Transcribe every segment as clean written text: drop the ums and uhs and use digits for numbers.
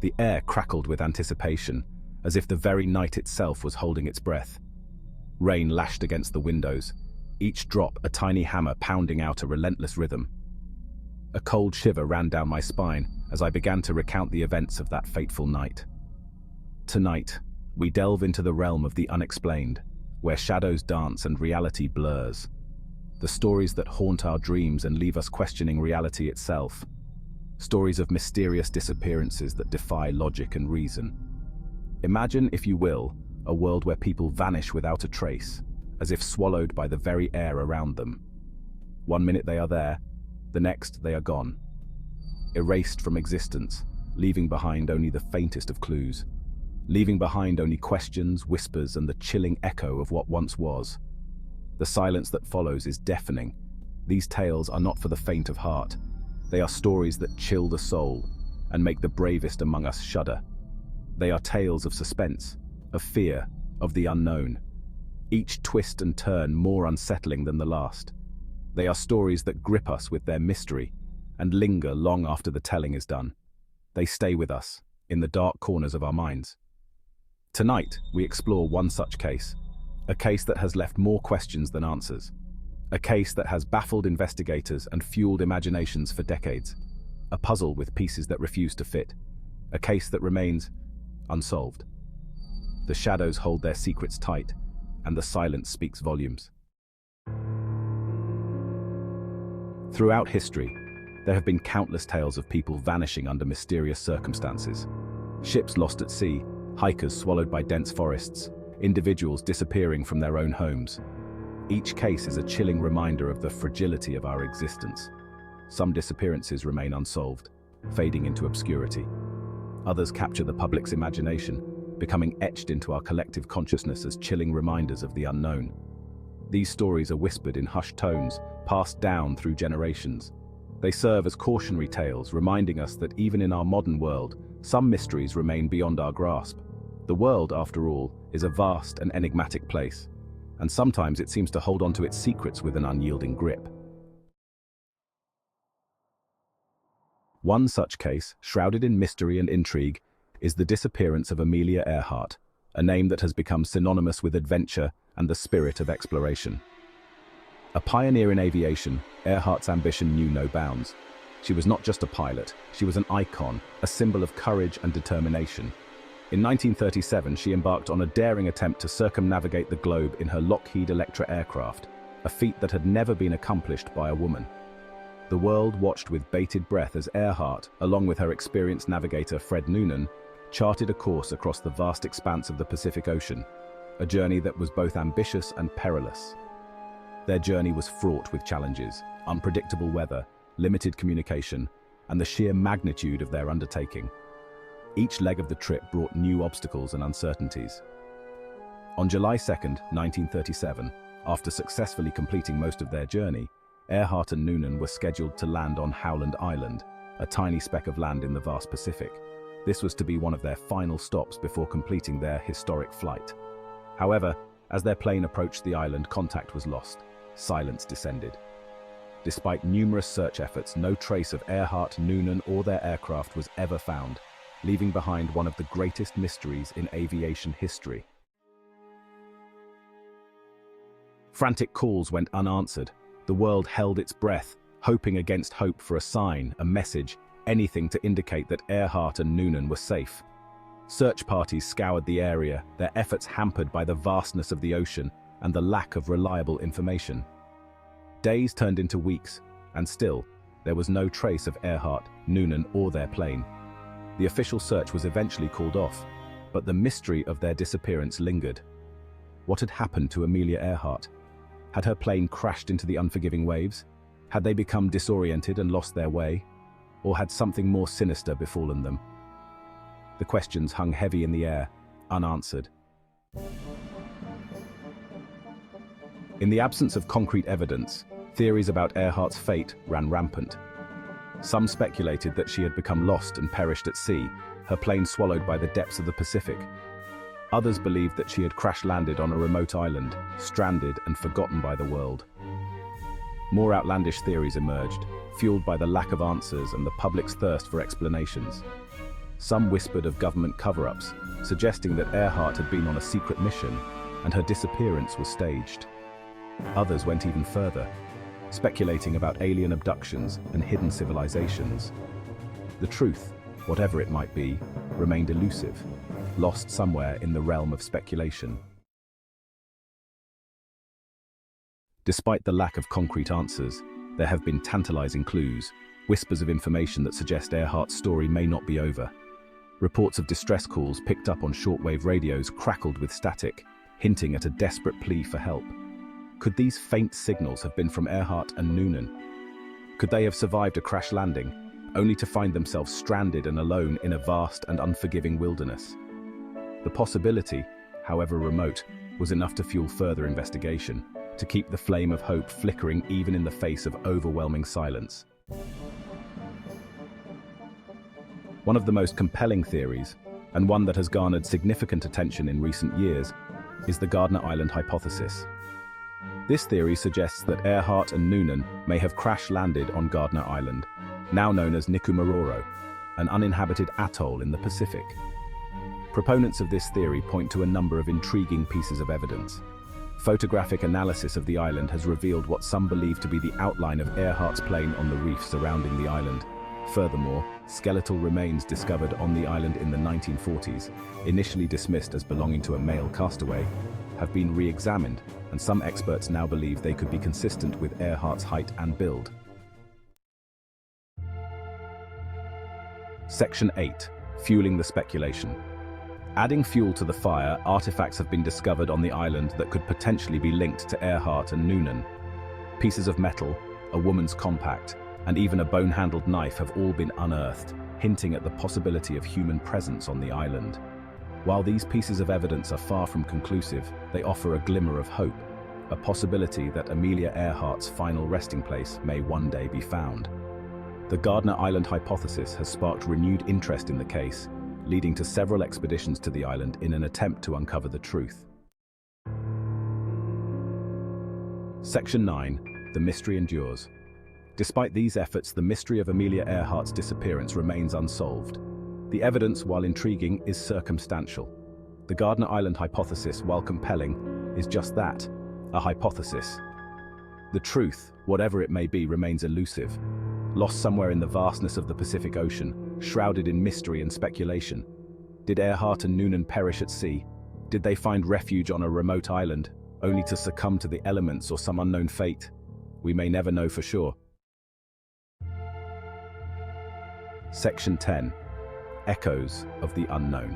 The air crackled with anticipation, as if the very night itself was holding its breath. Rain lashed against the windows, each drop a tiny hammer pounding out a relentless rhythm. A cold shiver ran down my spine as I began to recount the events of that fateful night. Tonight, we delve into the realm of the unexplained, where shadows dance and reality blurs. The stories that haunt our dreams and leave us questioning reality itself. Stories of mysterious disappearances that defy logic and reason. Imagine, if you will, a world where people vanish without a trace, as if swallowed by the very air around them. One minute they are there, the next they are gone. Erased from existence, leaving behind only the faintest of clues. Leaving behind only questions, whispers, and the chilling echo of what once was. The silence that follows is deafening. These tales are not for the faint of heart. They are stories that chill the soul and make the bravest among us shudder. They are tales of suspense, of fear, of the unknown. Each twist and turn more unsettling than the last. They are stories that grip us with their mystery and linger long after the telling is done. They stay with us, in the dark corners of our minds. Tonight, we explore one such case, a case that has left more questions than answers, a case that has baffled investigators and fueled imaginations for decades, a puzzle with pieces that refuse to fit, a case that remains unsolved. The shadows hold their secrets tight, and the silence speaks volumes. Throughout history, there have been countless tales of people vanishing under mysterious circumstances. Ships lost at sea, hikers swallowed by dense forests, individuals disappearing from their own homes. Each case is a chilling reminder of the fragility of our existence. Some disappearances remain unsolved, fading into obscurity. Others capture the public's imagination, becoming etched into our collective consciousness as chilling reminders of the unknown. These stories are whispered in hushed tones, passed down through generations. They serve as cautionary tales, reminding us that even in our modern world, some mysteries remain beyond our grasp. The world, after all, is a vast and enigmatic place, and sometimes it seems to hold on to its secrets with an unyielding grip. One such case, shrouded in mystery and intrigue, is the disappearance of Amelia Earhart, a name that has become synonymous with adventure and the spirit of exploration. A pioneer in aviation, Earhart's ambition knew no bounds. She was not just a pilot, she was an icon, a symbol of courage and determination. In 1937, she embarked on a daring attempt to circumnavigate the globe in her Lockheed Electra aircraft, a feat that had never been accomplished by a woman. The world watched with bated breath as Earhart, along with her experienced navigator Fred Noonan, charted a course across the vast expanse of the Pacific Ocean, a journey that was both ambitious and perilous. Their journey was fraught with challenges, unpredictable weather, limited communication, and the sheer magnitude of their undertaking. Each leg of the trip brought new obstacles and uncertainties. On July 2, 1937, after successfully completing most of their journey, Earhart and Noonan were scheduled to land on Howland Island, a tiny speck of land in the vast Pacific. This was to be one of their final stops before completing their historic flight. However, as their plane approached the island, contact was lost. Silence descended. Despite numerous search efforts, no trace of Earhart, Noonan, or their aircraft was ever found, leaving behind one of the greatest mysteries in aviation history. Frantic calls went unanswered. The world held its breath, hoping against hope for a sign, a message, anything to indicate that Earhart and Noonan were safe. Search parties scoured the area, their efforts hampered by the vastness of the ocean and the lack of reliable information. Days turned into weeks, and still, there was no trace of Earhart, Noonan, or their plane. The official search was eventually called off, but the mystery of their disappearance lingered. What had happened to Amelia Earhart? Had her plane crashed into the unforgiving waves? Had they become disoriented and lost their way? Or had something more sinister befallen them? The questions hung heavy in the air, unanswered. In the absence of concrete evidence, theories about Earhart's fate ran rampant. Some speculated that she had become lost and perished at sea, her plane swallowed by the depths of the Pacific. Others believed that she had crash-landed on a remote island, stranded and forgotten by the world. More outlandish theories emerged, fueled by the lack of answers and the public's thirst for explanations. Some whispered of government cover-ups, suggesting that Earhart had been on a secret mission and her disappearance was staged. Others went even further, speculating about alien abductions and hidden civilizations. The truth, whatever it might be, remained elusive, lost somewhere in the realm of speculation. Despite the lack of concrete answers, there have been tantalizing clues, whispers of information that suggest Earhart's story may not be over. Reports of distress calls picked up on shortwave radios crackled with static, hinting at a desperate plea for help. Could these faint signals have been from Earhart and Noonan? Could they have survived a crash landing, only to find themselves stranded and alone in a vast and unforgiving wilderness? The possibility, however remote, was enough to fuel further investigation, to keep the flame of hope flickering even in the face of overwhelming silence. One of the most compelling theories, and one that has garnered significant attention in recent years, is the Gardner Island hypothesis. This theory suggests that Earhart and Noonan may have crash-landed on Gardner Island, now known as Nikumaroro, an uninhabited atoll in the Pacific. Proponents of this theory point to a number of intriguing pieces of evidence. Photographic analysis of the island has revealed what some believe to be the outline of Earhart's plane on the reef surrounding the island. Furthermore, skeletal remains discovered on the island in the 1940s, initially dismissed as belonging to a male castaway, have been re-examined, and some experts now believe they could be consistent with Earhart's height and build. Section 8. Fueling the speculation. Adding fuel to the fire, artifacts have been discovered on the island that could potentially be linked to Earhart and Noonan. Pieces of metal, a woman's compact, and even a bone-handled knife have all been unearthed, hinting at the possibility of human presence on the island. While these pieces of evidence are far from conclusive, they offer a glimmer of hope, a possibility that Amelia Earhart's final resting place may one day be found. The Gardner Island hypothesis has sparked renewed interest in the case, leading to several expeditions to the island in an attempt to uncover the truth. Section 9. The mystery endures. Despite these efforts, the mystery of Amelia Earhart's disappearance remains unsolved. The evidence, while intriguing, is circumstantial. The Gardner Island hypothesis, while compelling, is just that, a hypothesis. The truth, whatever it may be, remains elusive, lost somewhere in the vastness of the Pacific Ocean, shrouded in mystery and speculation. Did Earhart and Noonan perish at sea? Did they find refuge on a remote island, only to succumb to the elements or some unknown fate? We may never know for sure. Section 10. Echoes of the Unknown.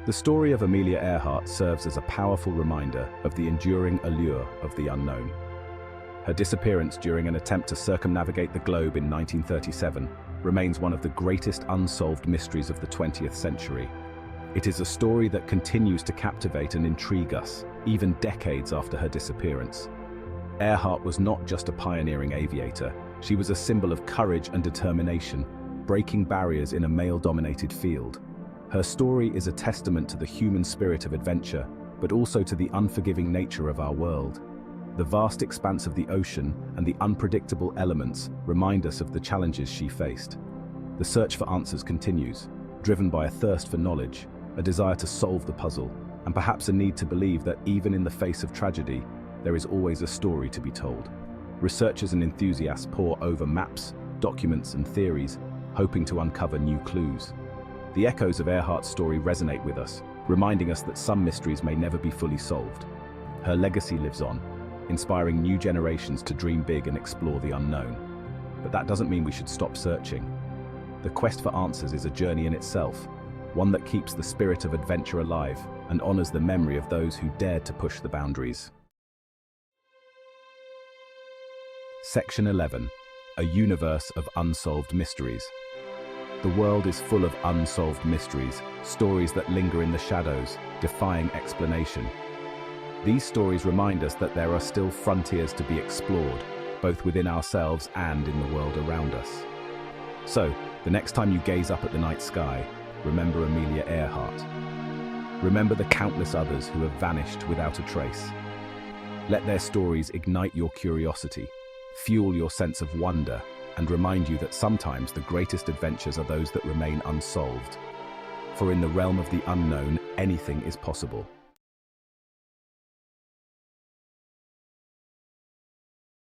The story of Amelia Earhart serves as a powerful reminder of the enduring allure of the unknown. Her disappearance during an attempt to circumnavigate the globe in 1937 remains one of the greatest unsolved mysteries of the 20th century. It is a story that continues to captivate and intrigue us, even decades after her disappearance. Earhart was not just a pioneering aviator, she was a symbol of courage and determination, breaking barriers in a male-dominated field. Her story is a testament to the human spirit of adventure, but also to the unforgiving nature of our world. The vast expanse of the ocean and the unpredictable elements remind us of the challenges she faced. The search for answers continues, driven by a thirst for knowledge, a desire to solve the puzzle, and perhaps a need to believe that even in the face of tragedy, there is always a story to be told. Researchers and enthusiasts pore over maps, documents, and theories, hoping to uncover new clues. The echoes of Earhart's story resonate with us, reminding us that some mysteries may never be fully solved. Her legacy lives on, inspiring new generations to dream big and explore the unknown. But that doesn't mean we should stop searching. The quest for answers is a journey in itself, one that keeps the spirit of adventure alive and honors the memory of those who dared to push the boundaries. Section 11. A universe of unsolved mysteries. The world is full of unsolved mysteries, stories that linger in the shadows, defying explanation. These stories remind us that there are still frontiers to be explored, both within ourselves and in the world around us. So, the next time you gaze up at the night sky, remember Amelia Earhart. Remember the countless others who have vanished without a trace. Let their stories ignite your curiosity, fuel your sense of wonder, and remind you that sometimes the greatest adventures are those that remain unsolved. For in the realm of the unknown, anything is possible.